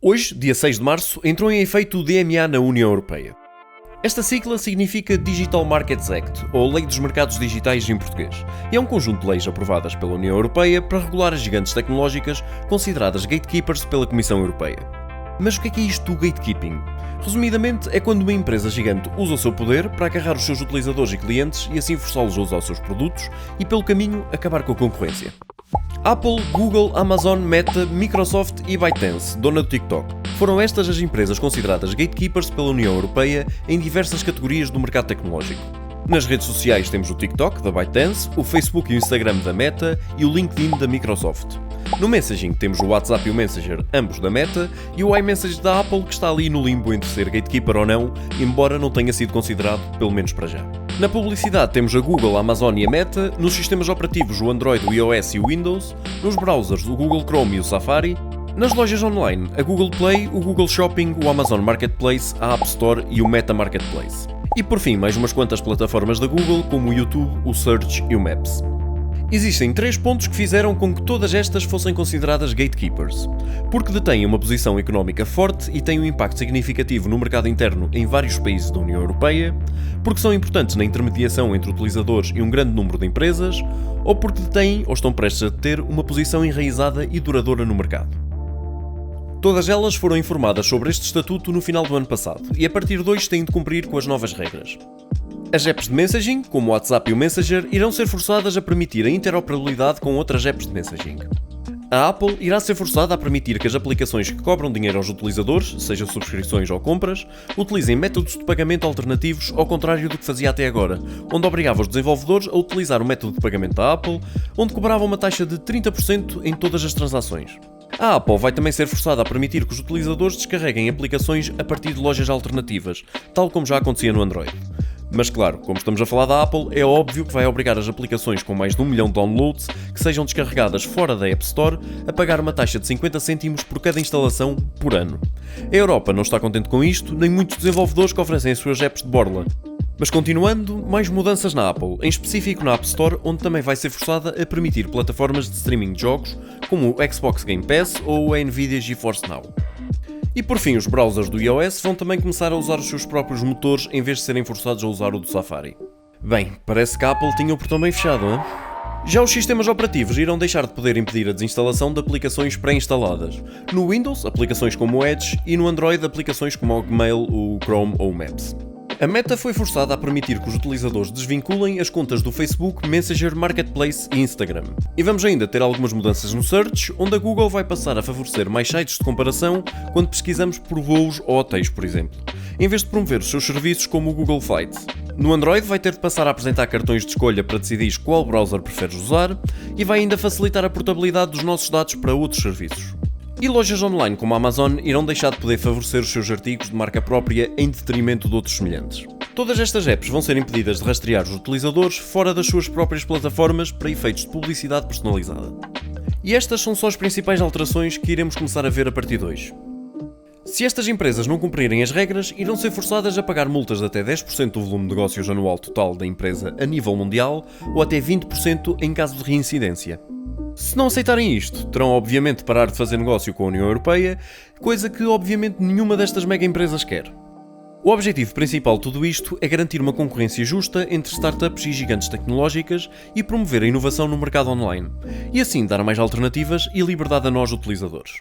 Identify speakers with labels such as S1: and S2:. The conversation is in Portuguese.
S1: Hoje, dia 6 de março, entrou em efeito o DMA na União Europeia. Esta sigla significa Digital Markets Act, ou Lei dos Mercados Digitais em português, e é um conjunto de leis aprovadas pela União Europeia para regular as gigantes tecnológicas consideradas gatekeepers pela Comissão Europeia. Mas o que é isto do gatekeeping? Resumidamente, é quando uma empresa gigante usa o seu poder para agarrar os seus utilizadores e clientes e assim forçá-los a usar os seus produtos e, pelo caminho, acabar com a concorrência. Apple, Google, Amazon, Meta, Microsoft e ByteDance, dona do TikTok, foram estas as empresas consideradas gatekeepers pela União Europeia em diversas categorias do mercado tecnológico. Nas redes sociais temos o TikTok, da ByteDance, o Facebook e o Instagram da Meta e o LinkedIn da Microsoft. No Messaging temos o WhatsApp e o Messenger, ambos da Meta, e o iMessage da Apple, que está ali no limbo entre ser gatekeeper ou não, embora não tenha sido considerado, pelo menos para já. Na publicidade temos a Google, a Amazon e a Meta, nos sistemas operativos o Android, o iOS e o Windows, nos browsers o Google Chrome e o Safari, nas lojas online a Google Play, o Google Shopping, o Amazon Marketplace, a App Store e o Meta Marketplace. E por fim, mais umas quantas plataformas da Google, como o YouTube, o Search e o Maps. Existem 3 pontos que fizeram com que todas estas fossem consideradas gatekeepers. Porque detêm uma posição económica forte e têm um impacto significativo no mercado interno em vários países da União Europeia, porque são importantes na intermediação entre utilizadores e um grande número de empresas, ou porque detêm ou estão prestes a ter uma posição enraizada e duradoura no mercado. Todas elas foram informadas sobre este estatuto no final do ano passado e a partir de hoje têm de cumprir com as novas regras. As apps de messaging, como o WhatsApp e o Messenger, irão ser forçadas a permitir a interoperabilidade com outras apps de messaging. A Apple irá ser forçada a permitir que as aplicações que cobram dinheiro aos utilizadores, seja subscrições ou compras, utilizem métodos de pagamento alternativos ao contrário do que fazia até agora, onde obrigava os desenvolvedores a utilizar o método de pagamento da Apple, onde cobrava uma taxa de 30% em todas as transações. A Apple vai também ser forçada a permitir que os utilizadores descarreguem aplicações a partir de lojas alternativas, tal como já acontecia no Android. Mas claro, como estamos a falar da Apple, é óbvio que vai obrigar as aplicações com mais de 1 milhão de downloads que sejam descarregadas fora da App Store a pagar uma taxa de 50 cêntimos por cada instalação por ano. A Europa não está contente com isto, nem muitos desenvolvedores que oferecem as suas apps de borla. Mas continuando, mais mudanças na Apple, em específico na App Store, onde também vai ser forçada a permitir plataformas de streaming de jogos, como o Xbox Game Pass ou a Nvidia GeForce Now. E por fim, os browsers do iOS vão também começar a usar os seus próprios motores em vez de serem forçados a usar o do Safari. Bem, parece que a Apple tinha o portão bem fechado, hein? Já os sistemas operativos irão deixar de poder impedir a desinstalação de aplicações pré-instaladas. No Windows, aplicações como o Edge, e no Android, aplicações como o Gmail, o Chrome ou o Maps. A Meta foi forçada a permitir que os utilizadores desvinculem as contas do Facebook, Messenger, Marketplace e Instagram. E vamos ainda ter algumas mudanças no Search, onde a Google vai passar a favorecer mais sites de comparação quando pesquisamos por voos ou hotéis, por exemplo, em vez de promover os seus serviços como o Google Flights. No Android vai ter de passar a apresentar cartões de escolha para decidir qual browser preferes usar e vai ainda facilitar a portabilidade dos nossos dados para outros serviços. E lojas online como a Amazon irão deixar de poder favorecer os seus artigos de marca própria em detrimento de outros semelhantes. Todas estas apps vão ser impedidas de rastrear os utilizadores fora das suas próprias plataformas para efeitos de publicidade personalizada. E estas são só as principais alterações que iremos começar a ver a partir de hoje. Se estas empresas não cumprirem as regras, irão ser forçadas a pagar multas de até 10% do volume de negócios anual total da empresa a nível mundial ou até 20% em caso de reincidência. Se não aceitarem isto, terão obviamente de parar de fazer negócio com a União Europeia, coisa que obviamente nenhuma destas mega empresas quer. O objetivo principal de tudo isto é garantir uma concorrência justa entre startups e gigantes tecnológicas e promover a inovação no mercado online, e assim dar mais alternativas e liberdade a nós utilizadores.